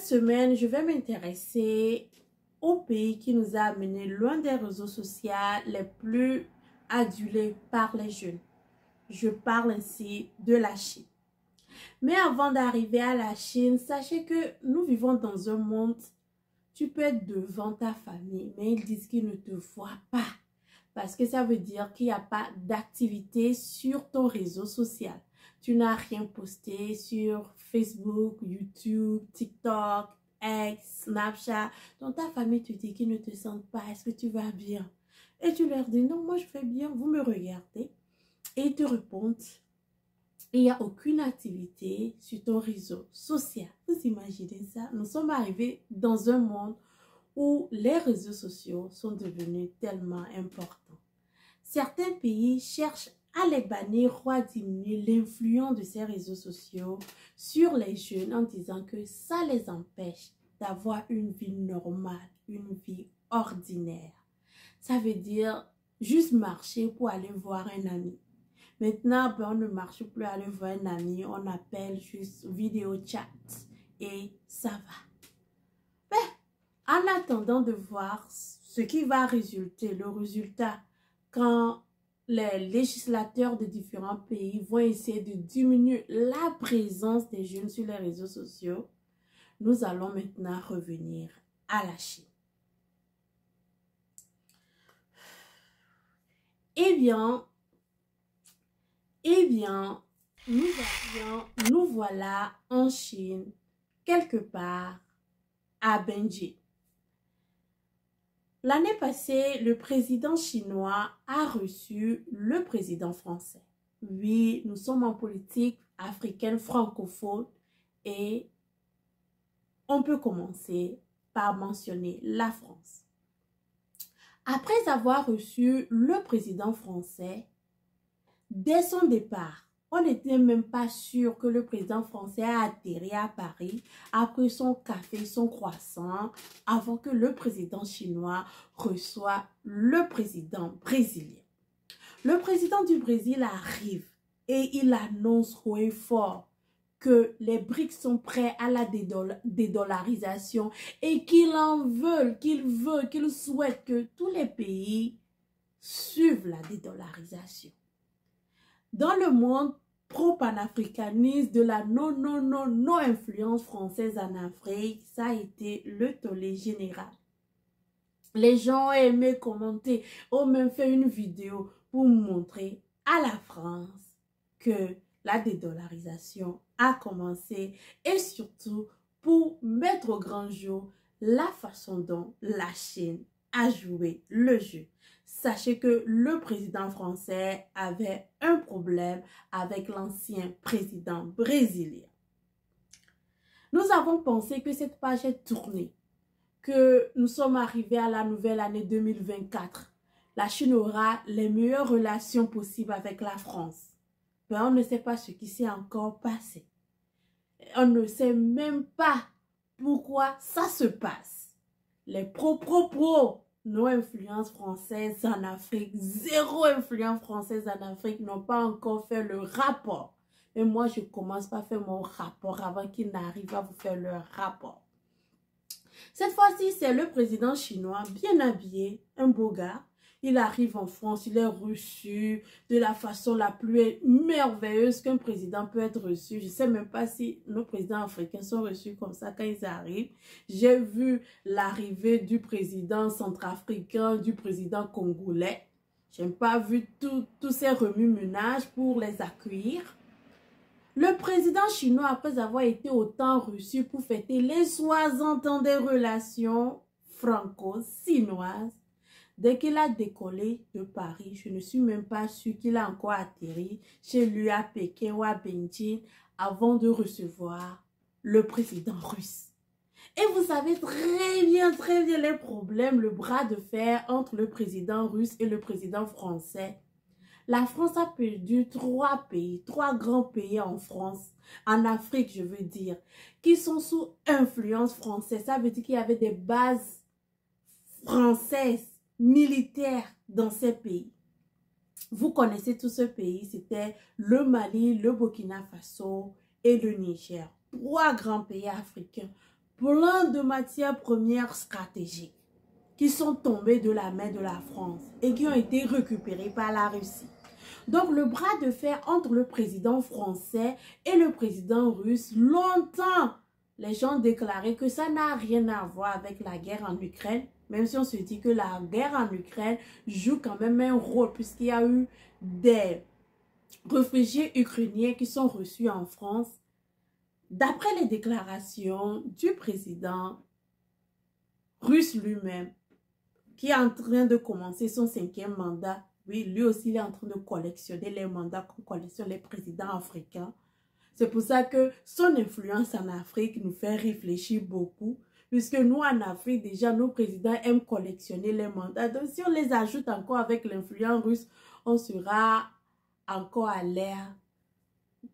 semaine, je vais m'intéresser au pays qui nous a amené l'un des réseaux sociaux les plus adulés par les jeunes. Je parle ainsi de la Chine. Mais avant d'arriver à la Chine, sachez que nous vivons dans un monde, tu peux être devant ta famille, mais ils disent qu'ils ne te voient pas. Parce que ça veut dire qu'il n'y a pas d'activité sur ton réseau social. Tu n'as rien posté sur Facebook, YouTube, TikTok, X, Snapchat. Donc ta famille te dit qu'ils ne te sentent pas. Est-ce que tu vas bien? Et tu leur dis non, moi je vais bien, vous me regardez. Et ils te répondent, il n'y a aucune activité sur ton réseau social. Vous imaginez ça? Nous sommes arrivés dans un monde où les réseaux sociaux sont devenus tellement importants. Certains pays cherchent à les bannir ou à diminuer l'influence de ces réseaux sociaux sur les jeunes en disant que ça les empêche d'avoir une vie normale, une vie ordinaire. Ça veut dire juste marcher pour aller voir un ami. Maintenant, on ne marche plus à aller voir un ami, on appelle juste vidéo chat et ça va. Mais en attendant de voir ce qui va résulter, le résultat, quand les législateurs de différents pays vont essayer de diminuer la présence des jeunes sur les réseaux sociaux, nous allons maintenant revenir à la Chine. Eh bien, nous voilà en Chine, quelque part à Beijing. L'année passée, le président chinois a reçu le président français. Oui, nous sommes en politique africaine francophone et on peut commencer par mentionner la France. Après avoir reçu le président français, dès son départ, on n'était même pas sûr que le président français a atterri à Paris, a pris son café, son croissant, avant que le président chinois reçoive le président brésilien. Le président du Brésil arrive et il annonce haut et fort que les BRICS sont prêts à la dédollarisation et qu'il souhaite que tous les pays suivent la dédollarisation. Dans le monde pro-panafricaniste de la non-influence française en Afrique, ça a été le tollé général. Les gens ont aimé commenter, ont même fait une vidéo pour montrer à la France que la dédollarisation a commencé et surtout pour mettre au grand jour la façon dont la Chine a joué le jeu. Sachez que le président français avait un problème avec l'ancien président brésilien. Nous avons pensé que cette page est tournée, que nous sommes arrivés à la nouvelle année 2024. La Chine aura les meilleures relations possibles avec la France. Mais on ne sait pas ce qui s'est encore passé. On ne sait même pas pourquoi ça se passe. Les pro nos influences françaises en Afrique, zéro influence française en Afrique, n'ont pas encore fait le rapport. Et moi, je commence par faire mon rapport avant qu'ils n'arrivent à vous faire leur rapport. Cette fois-ci, c'est le président chinois, bien habillé, un beau gars. Il arrive en France, il est reçu de la façon la plus merveilleuse qu'un président peut être reçu. Je ne sais même pas si nos présidents africains sont reçus comme ça quand ils arrivent. J'ai vu l'arrivée du président centrafricain, du président congolais. Je n'ai pas vu tous ces remue-ménages pour les accueillir. Le président chinois, après avoir été autant reçu pour fêter les 60 ans des relations franco-sinoises, dès qu'il a décollé de Paris, je ne suis même pas sûre qu'il a encore atterri chez lui à Pékin ou à Beijing avant de recevoir le président russe. Et vous savez très bien les problèmes, le bras de fer entre le président russe et le président français. La France a perdu trois grands pays en Afrique, je veux dire, qui sont sous influence française. Ça veut dire qu'il y avait des bases françaises militaires dans ces pays. Vous connaissez tous ces pays, c'était le Mali, le Burkina Faso et le Niger. Trois grands pays africains plein de matières premières stratégiques qui sont tombées de la main de la France et qui ont été récupérées par la Russie. Donc, le bras de fer entre le président français et le président russe, longtemps, les gens déclaraient que ça n'a rien à voir avec la guerre en Ukraine, même si on se dit que la guerre en Ukraine joue quand même un rôle, puisqu'il y a eu des réfugiés ukrainiens qui sont reçus en France. D'après les déclarations du président russe lui-même, qui est en train de commencer son 5e mandat, oui, lui aussi, il est en train de collectionner les mandats qu'on collectionne les présidents africains. C'est pour ça que son influence en Afrique nous fait réfléchir beaucoup. Puisque nous, en Afrique, déjà, nos présidents aiment collectionner les mandats. Donc, si on les ajoute encore avec l'influence russe, on sera encore à l'ère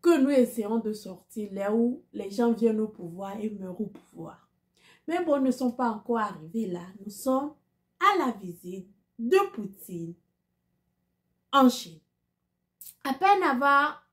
que nous essayons de sortir, là où les gens viennent au pouvoir et meurent au pouvoir. Mais bon, nous ne sommes pas encore arrivés là. Nous sommes à la visite de Poutine en Chine. À peine avoir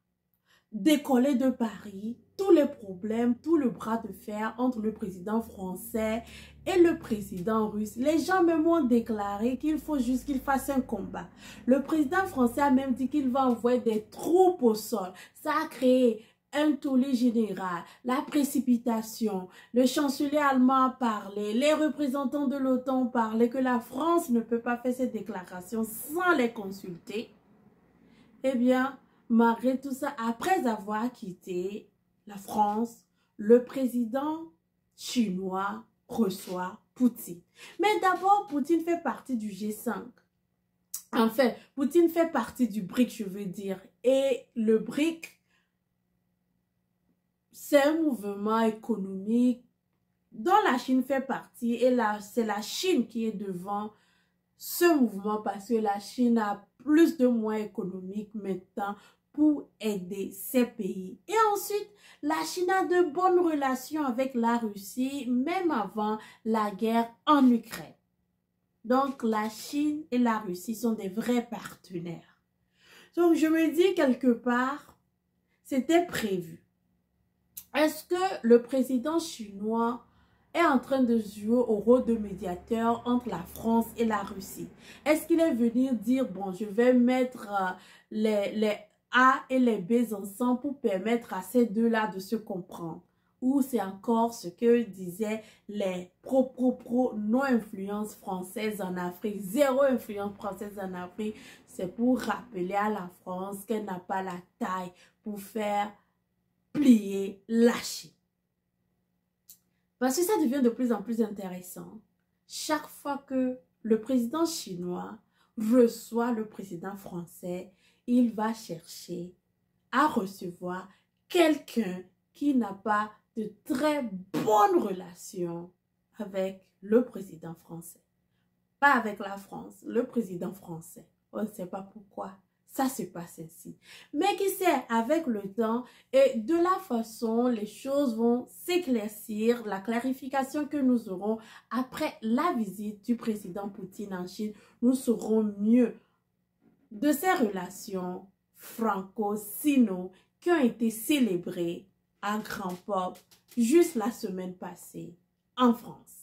décollé de Paris, tous les problèmes, tout le bras de fer entre le président français et le président russe. Les gens même ont déclaré qu'il faut juste qu'il fasse un combat. Le président français a même dit qu'il va envoyer des troupes au sol. Ça a créé un tollé général, la précipitation. Le chancelier allemand a parlé, les représentants de l'OTAN ont parlé que la France ne peut pas faire cette déclaration sans les consulter. Eh bien, malgré tout ça, après avoir quitté la France, le président chinois reçoit Poutine. Mais d'abord, Poutine fait partie du G5. En fait, Poutine fait partie du BRIC, je veux dire. Et le BRIC, c'est un mouvement économique dont la Chine fait partie. Et là, c'est la Chine qui est devant ce mouvement parce que la Chine a plus de moyens économiques maintenant pour aider ces pays. Et ensuite, la Chine a de bonnes relations avec la Russie, même avant la guerre en Ukraine. Donc, la Chine et la Russie sont des vrais partenaires. Donc, je me dis quelque part, c'était prévu. Est-ce que le président chinois est en train de jouer au rôle de médiateur entre la France et la Russie? Est-ce qu'il est venu dire, bon, je vais mettre les A et les B ensemble pour permettre à ces deux-là de se comprendre? Ou c'est encore ce que disaient les non-influence française en Afrique, zéro influence française en Afrique, c'est pour rappeler à la France qu'elle n'a pas la taille pour faire plier la Chine. Parce que ça devient de plus en plus intéressant. Chaque fois que le président chinois reçoit le président français, il va chercher à recevoir quelqu'un qui n'a pas de très bonnes relations avec le président français. Pas avec la France, le président français. On ne sait pas pourquoi ça se passe ainsi. Mais qui sait, avec le temps et de la façon, les choses vont s'éclaircir. La clarification que nous aurons après la visite du président Poutine en Chine, nous saurons mieux de ces relations franco-sino qui ont été célébrées à grand pompe juste la semaine passée en France.